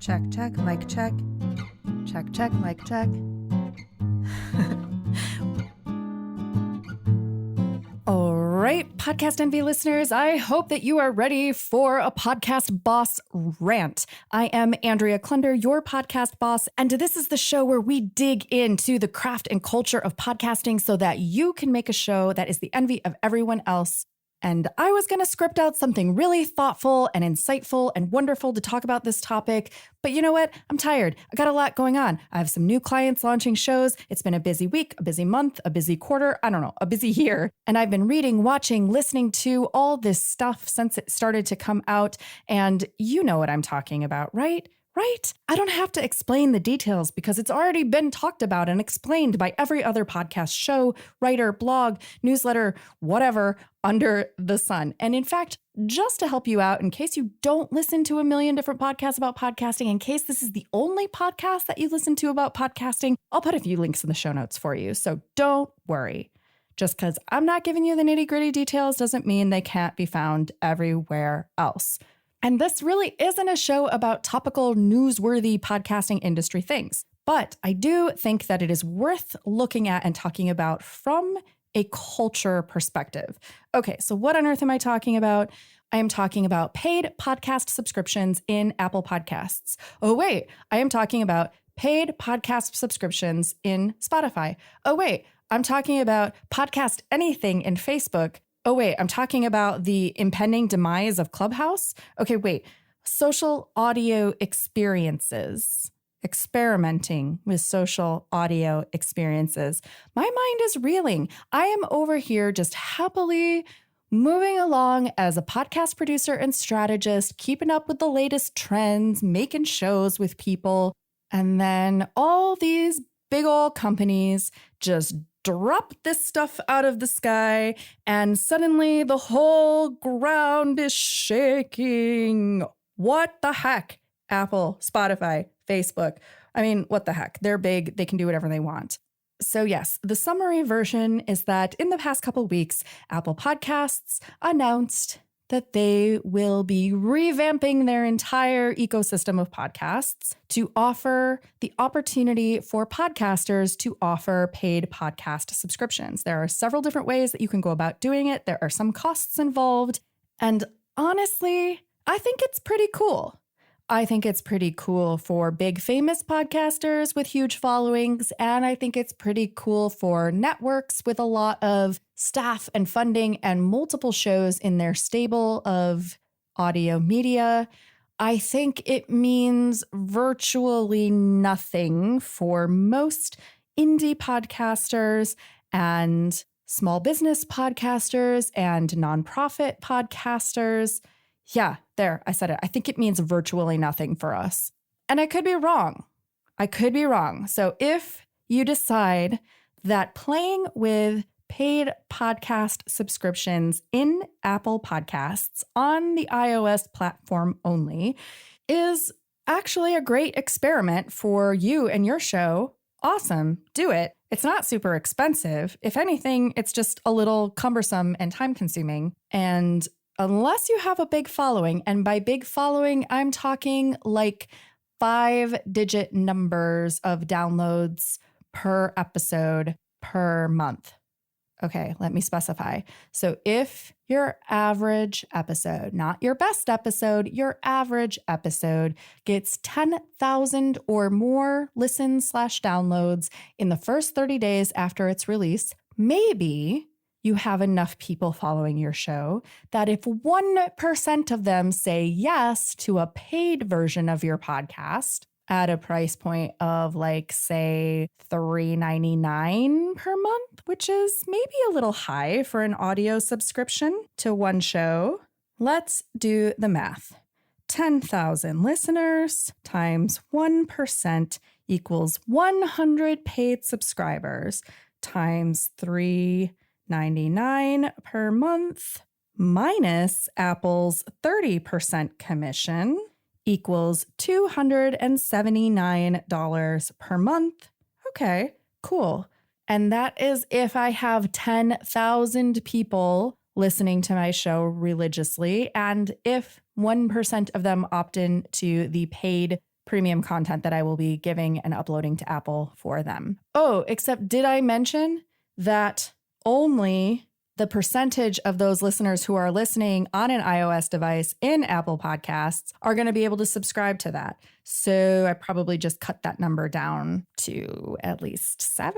Check, check, mic check. Check, check, mic check. All right, Podcast Envy listeners, I hope that you are ready for a podcast boss rant. I am Andrea Klunder, your podcast boss, and this is the show where we dig into the craft and culture of podcasting so that you can make a show that is the envy of everyone else. And I was going to script out something really thoughtful and insightful and wonderful to talk about this topic. But you know what? I'm tired. I got a lot going on. I have some new clients launching shows. It's been a busy week, a busy month, a busy quarter. I don't know, a busy year. And I've been reading, watching, listening to all this stuff since it started to come out. And you know what I'm talking about, right? Right? I don't have to explain the details because it's already been talked about and explained by every other podcast show, writer, blog, newsletter, whatever, under the sun. And in fact, just to help you out, in case you don't listen to a million different podcasts about podcasting, in case this is the only podcast that you listen to about podcasting, I'll put a few links in the show notes for you. So don't worry. Just because I'm not giving you the nitty-gritty details doesn't mean they can't be found everywhere else. And this really isn't a show about topical, newsworthy podcasting industry things. But I do think that it is worth looking at and talking about from a culture perspective. Okay, so what on earth am I talking about? I am talking about paid podcast subscriptions in Apple Podcasts. Oh, wait, I am talking about paid podcast subscriptions in Spotify. Oh, wait, I'm talking about podcast anything in Facebook. Oh, wait, I'm talking about the impending demise of Clubhouse. Okay, wait, social audio experiences, experimenting with social audio experiences. My mind is reeling. I am over here just happily moving along as a podcast producer and strategist, keeping up with the latest trends, making shows with people. And then all these big old companies just drop this stuff out of the sky, and suddenly the whole ground is shaking. What the heck? Apple, Spotify, Facebook. I mean, what the heck? They're big. They can do whatever they want. So yes, the summary version is that in the past couple weeks, Apple Podcasts announced that they will be revamping their entire ecosystem of podcasts to offer the opportunity for podcasters to offer paid podcast subscriptions. There are several different ways that you can go about doing it. There are some costs involved. And honestly, I think it's pretty cool. I think it's pretty cool for big famous podcasters with huge followings, and I think it's pretty cool for networks with a lot of staff and funding and multiple shows in their stable of audio media. I think it means virtually nothing for most indie podcasters and small business podcasters and nonprofit podcasters. Yeah, there, I said it. I think it means virtually nothing for us. And I could be wrong. So if you decide that playing with paid podcast subscriptions in Apple Podcasts on the iOS platform only is actually a great experiment for you and your show, awesome, do it. It's not super expensive. If anything, it's just a little cumbersome and time-consuming. And unless you have a big following, and by big following, I'm talking like 5-digit numbers of downloads per episode per month. Okay, let me specify. So if your average episode, not your best episode, your average episode gets 10,000 or more listens/downloads in the first 30 days after its release, maybe you have enough people following your show that if 1% of them say yes to a paid version of your podcast at a price point of like, say, $3.99 per month, which is maybe a little high for an audio subscription to one show. Let's do the math. 10,000 listeners times 1% equals 100 paid subscribers times $3.99 per month minus Apple's 30% commission equals $279 per month. Okay, cool. And that is if I have 10,000 people listening to my show religiously, and if 1% of them opt in to the paid premium content that I will be giving and uploading to Apple for them. Oh, except did I mention that only the percentage of those listeners who are listening on an iOS device in Apple Podcasts are going to be able to subscribe to that? So I probably just cut that number down to at least 70%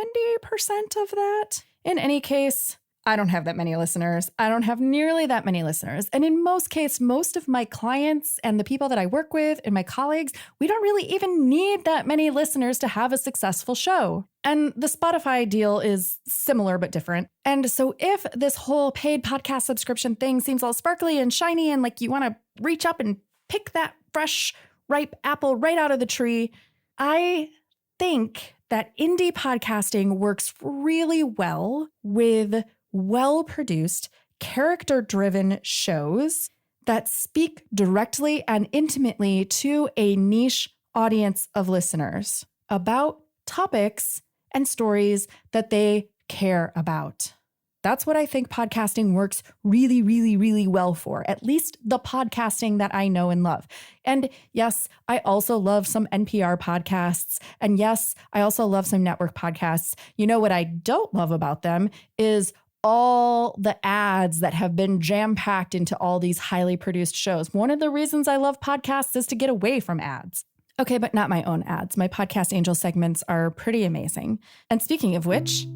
of that. In any case, I don't have that many listeners. I don't have nearly that many listeners. And in most cases, most of my clients and the people that I work with and my colleagues, we don't really even need that many listeners to have a successful show. And the Spotify deal is similar but different. And so if this whole paid podcast subscription thing seems all sparkly and shiny and like you want to reach up and pick that fresh, ripe apple right out of the tree, I think that indie podcasting works really well with well-produced, character-driven shows that speak directly and intimately to a niche audience of listeners about topics and stories that they care about. That's what I think podcasting works really, really, really well for, at least the podcasting that I know and love. And yes, I also love some NPR podcasts. And yes, I also love some network podcasts. You know what I don't love about them is all the ads that have been jam-packed into all these highly produced shows. One of the reasons I love podcasts is to get away from ads. Okay, but not my own ads. My Podcast Angel segments are pretty amazing. And speaking of which,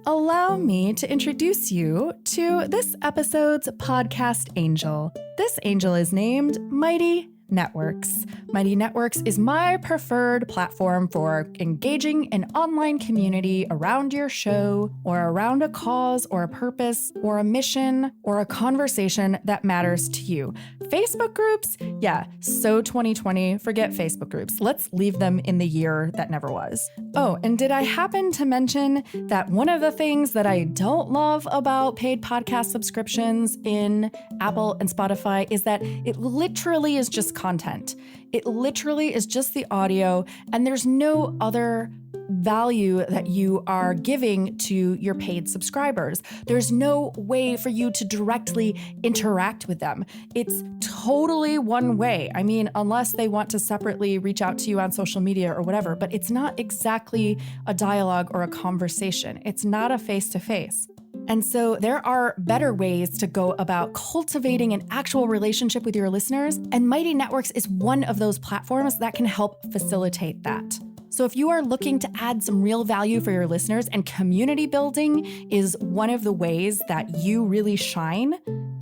allow me to introduce you to this episode's Podcast Angel. This angel is named Mighty Networks. Mighty Networks is my preferred platform for engaging an online community around your show or around a cause or a purpose or a mission or a conversation that matters to you. Facebook groups? Yeah, so 2020, forget Facebook groups. Let's leave them in the year that never was. Oh, and did I happen to mention that one of the things that I don't love about paid podcast subscriptions in Apple and Spotify is that it literally is just content. It literally is just the audio, and there's no other value that you are giving to your paid subscribers. There's no way for you to directly interact with them. It's totally one way. I mean, unless they want to separately reach out to you on social media or whatever, but it's not exactly a dialogue or a conversation. It's not a face-to-face. And so there are better ways to go about cultivating an actual relationship with your listeners, and Mighty Networks is one of those platforms that can help facilitate that. So if you are looking to add some real value for your listeners and community building is one of the ways that you really shine,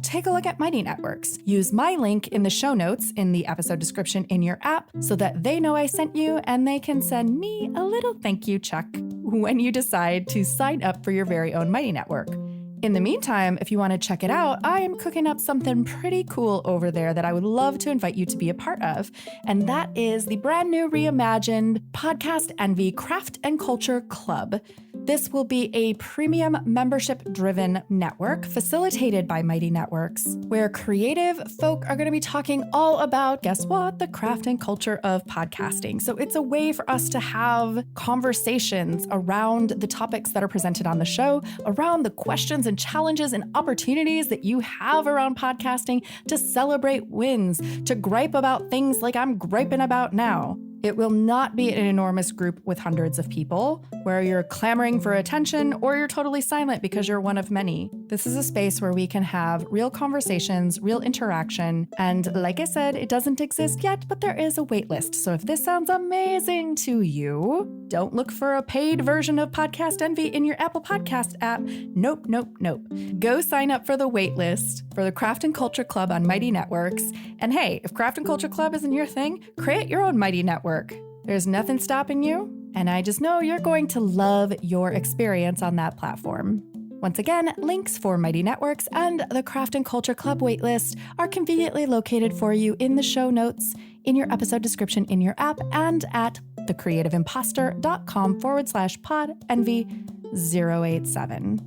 take a look at Mighty Networks. Use my link in the show notes in the episode description in your app so that they know I sent you and they can send me a little thank you check when you decide to sign up for your very own Mighty Network. In the meantime, if you want to check it out, I am cooking up something pretty cool over there that I would love to invite you to be a part of. And that is the brand new reimagined Podcast Envy Craft and Culture Club. This will be a premium membership-driven network facilitated by Mighty Networks, where creative folk are going to be talking all about, guess what, the craft and culture of podcasting. So it's a way for us to have conversations around the topics that are presented on the show, around the questions and challenges and opportunities that you have around podcasting, to celebrate wins, to gripe about things like I'm griping about now. It will not be an enormous group with hundreds of people where you're clamoring for attention or you're totally silent because you're one of many. This is a space where we can have real conversations, real interaction. And like I said, it doesn't exist yet, but there is a wait list. So if this sounds amazing to you, don't look for a paid version of Podcast Envy in your Apple Podcast app. Nope, nope, nope. Go sign up for the wait list for the Craft and Culture Club on Mighty Networks. And hey, if Craft and Culture Club isn't your thing, create your own Mighty Network. There's nothing stopping you, and I just know you're going to love your experience on that platform. Once again, links for Mighty Networks and the Craft and Culture Club waitlist are conveniently located for you in the show notes, in your episode description in your app, and at thecreativeimpostor.com/podenvy087.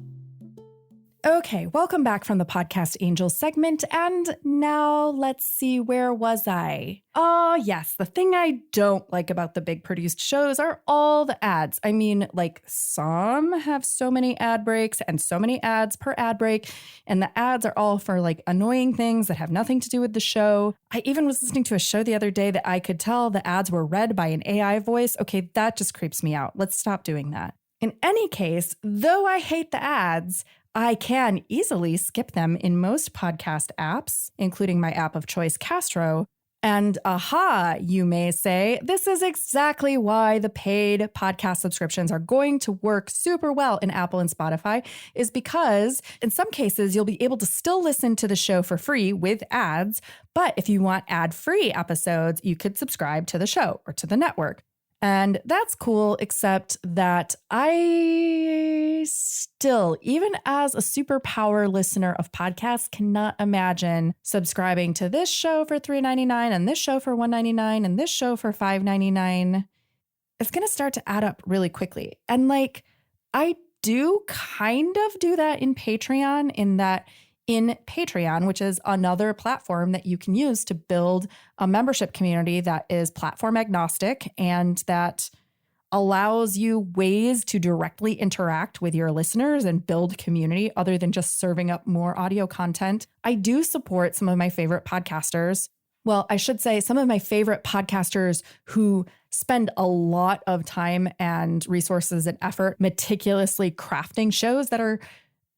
Okay, welcome back from the Podcast Angels segment. And now let's see, where was I? Oh, yes. The thing I don't like about the big produced shows are all the ads. I mean, like some have so many ad breaks and so many ads per ad break. And the ads are all for like annoying things that have nothing to do with the show. I even was listening to a show the other day that I could tell the ads were read by an AI voice. Okay, that just creeps me out. Let's stop doing that. In any case, though I hate the ads, I can easily skip them in most podcast apps, including my app of choice, Castro. And aha, you may say, this is exactly why the paid podcast subscriptions are going to work super well in Apple and Spotify, is because in some cases, you'll be able to still listen to the show for free with ads. But if you want ad-free episodes, you could subscribe to the show or to the network. And that's cool, except that I still, even as a superpower listener of podcasts, cannot imagine subscribing to this show for $3.99 and this show for $1.99 and this show for $5.99. It's going to start to add up really quickly. And like, I do kind of do that in Patreon, in Patreon, which is another platform that you can use to build a membership community that is platform agnostic and that allows you ways to directly interact with your listeners and build community other than just serving up more audio content. I do support some of my favorite podcasters. Well, I should say some of my favorite podcasters who spend a lot of time and resources and effort meticulously crafting shows that are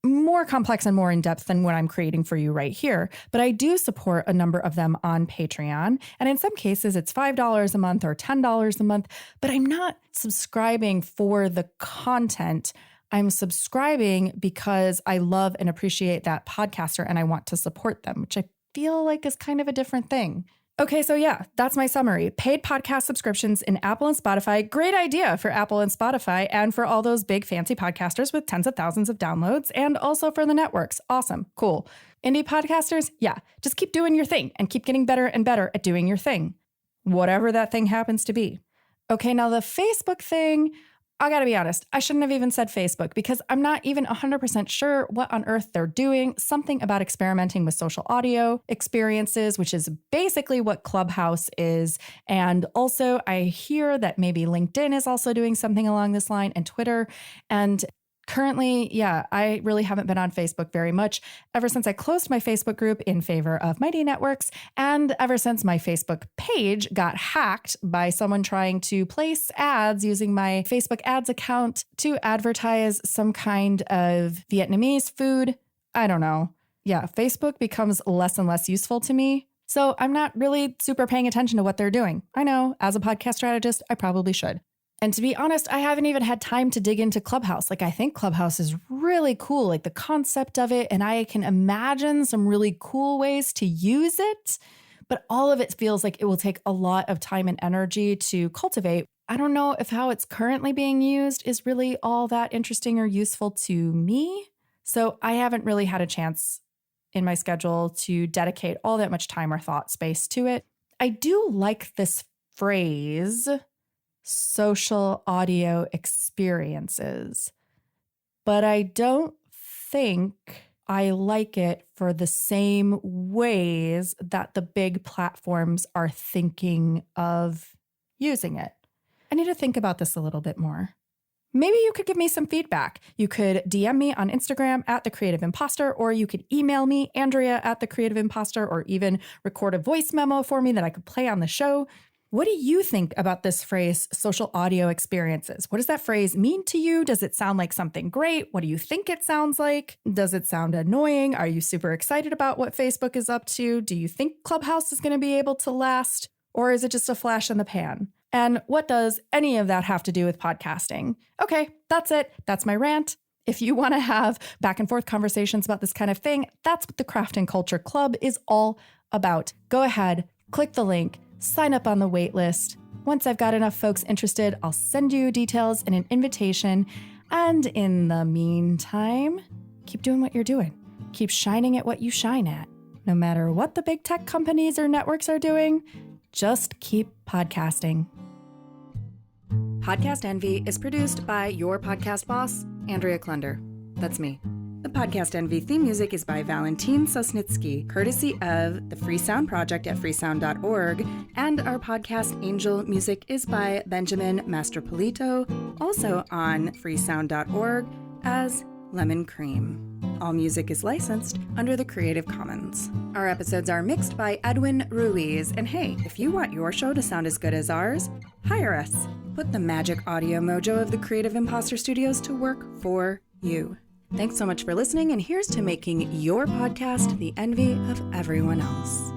more complex and more in-depth than what I'm creating for you right here. But I do support a number of them on Patreon. And in some cases, it's $5 a month or $10 a month. But I'm not subscribing for the content. I'm subscribing because I love and appreciate that podcaster and I want to support them, which I feel like is kind of a different thing. Okay, so yeah, that's my summary. Paid podcast subscriptions in Apple and Spotify. Great idea for Apple and Spotify and for all those big fancy podcasters with tens of thousands of downloads and also for the networks. Awesome. Cool. Indie podcasters, yeah, just keep doing your thing and keep getting better and better at doing your thing, whatever that thing happens to be. Okay, now the Facebook thing, I gotta be honest, I shouldn't have even said Facebook because I'm not even 100% sure what on earth they're doing. Something about experimenting with social audio experiences, which is basically what Clubhouse is. And also I hear that maybe LinkedIn is also doing something along this line and Twitter. And currently, yeah, I really haven't been on Facebook very much ever since I closed my Facebook group in favor of Mighty Networks and ever since my Facebook page got hacked by someone trying to place ads using my Facebook ads account to advertise some kind of Vietnamese food. I don't know. Yeah, Facebook becomes less and less useful to me. So I'm not really super paying attention to what they're doing. I know, as a podcast strategist, I probably should. And to be honest, I haven't even had time to dig into Clubhouse. Like, I think Clubhouse is really cool, like the concept of it. And I can imagine some really cool ways to use it. But all of it feels like it will take a lot of time and energy to cultivate. I don't know if how it's currently being used is really all that interesting or useful to me. So I haven't really had a chance in my schedule to dedicate all that much time or thought space to it. I do like this phrase, social audio experiences, but I don't think I like it for the same ways that the big platforms are thinking of using it. I need to think about this a little bit more. Maybe you could give me some feedback. You could DM me on Instagram at The Creative Impostor, or you could email me, Andrea at The Creative Impostor, or even record a voice memo for me that I could play on the show. What do you think about this phrase, social audio experiences? What does that phrase mean to you? Does it sound like something great? What do you think it sounds like? Does it sound annoying? Are you super excited about what Facebook is up to? Do you think Clubhouse is going to be able to last? Or is it just a flash in the pan? And what does any of that have to do with podcasting? Okay, that's it. That's my rant. If you want to have back and forth conversations about this kind of thing, that's what the Craft and Culture Club is all about. Go ahead, click the link, sign up on the wait list. Once I've got enough folks interested, I'll send you details and an invitation. And in the meantime, keep doing what you're doing. Keep shining at what you shine at. No matter what the big tech companies or networks are doing, just keep podcasting. Podcast Envy is produced by your podcast boss, Andrea Klunder. That's me. Podcast Envy theme music is by Valentin Sosnitsky, courtesy of the Free Sound Project at freesound.org, and our podcast Angel music is by Benjamin Mastropolito, also on freesound.org as Lemon Cream. All music is licensed under the Creative Commons. Our episodes are mixed by Edwin Ruiz, and hey, if you want your show to sound as good as ours, hire us. Put the magic audio mojo of the Creative Impostor Studios to work for you. Thanks so much for listening, and here's to making your podcast the envy of everyone else.